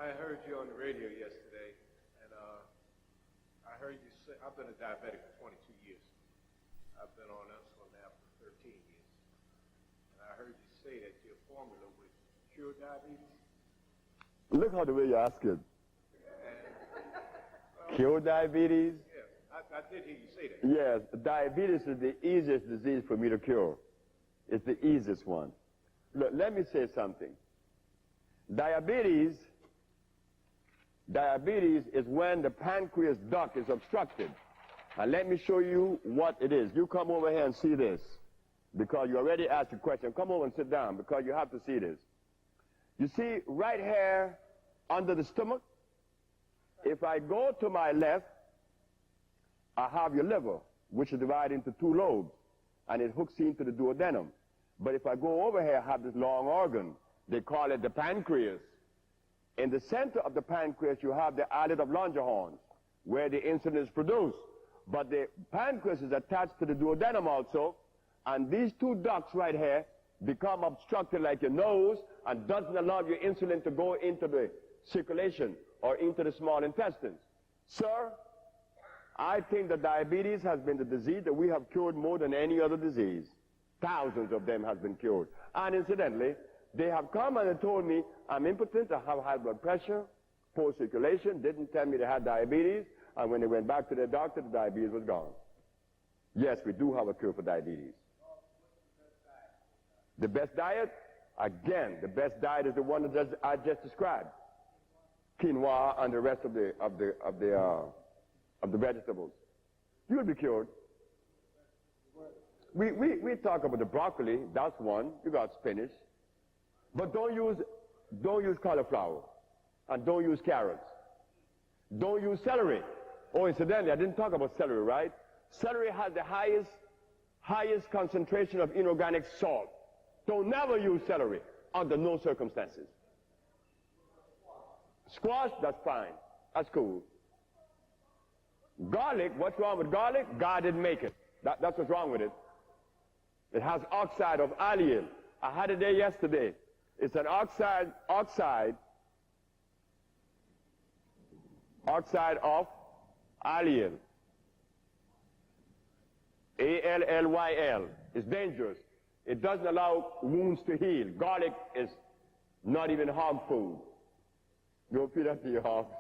I heard you on the radio yesterday, and I heard you say, I've been a diabetic for 22 years. I've been on insulin now for 13 years. And I heard you say that your formula would cure diabetes. Look how the way you ask it. Cure diabetes? Yeah, I did hear you say that. Yes, diabetes is the easiest disease for me to cure. It's the easiest one. Look, let me say something. Diabetes is when the pancreas duct is obstructed. And let me show you what it is. You come over here and see this, because you already asked a question. Come over and sit down, because you have to see this. You see right here under the stomach, if I go to my left, I have your liver, which is divided into two lobes, and it hooks into the duodenum. But if I go over here, I have this long organ. They call it the pancreas. In the center of the pancreas, you have the islet of Langerhans, where the insulin is produced. But the pancreas is attached to the duodenum also, and these two ducts right here become obstructed like your nose and doesn't allow your insulin to go into the circulation or into the small intestines. Sir, I think that diabetes has been the disease that we have cured more than any other disease. Thousands of them have been cured. And incidentally, they have come and they told me, I'm impotent, I have high blood pressure, poor circulation, didn't tell me they had diabetes, and when they went back to their doctor, the diabetes was gone. Yes, we do have a cure for diabetes. The best diet? Again, the best diet is the one that I just described. Quinoa and the rest of the vegetables. You'll be cured. We talk about the broccoli, that's one. You got spinach. But don't use cauliflower, and don't use carrots. Don't use celery. Oh, incidentally, I didn't talk about celery, right? Celery has the highest concentration of inorganic salt. Don't never use celery under no circumstances. Squash, that's fine. That's cool. Garlic, what's wrong with garlic? God didn't make it. That's what's wrong with it. It has oxide of allium. I had it there yesterday. It's an oxide of allyl. A-L-L-Y-L. It's dangerous. It doesn't allow wounds to heal. Garlic is not even hog food. Go feed that to your hogs.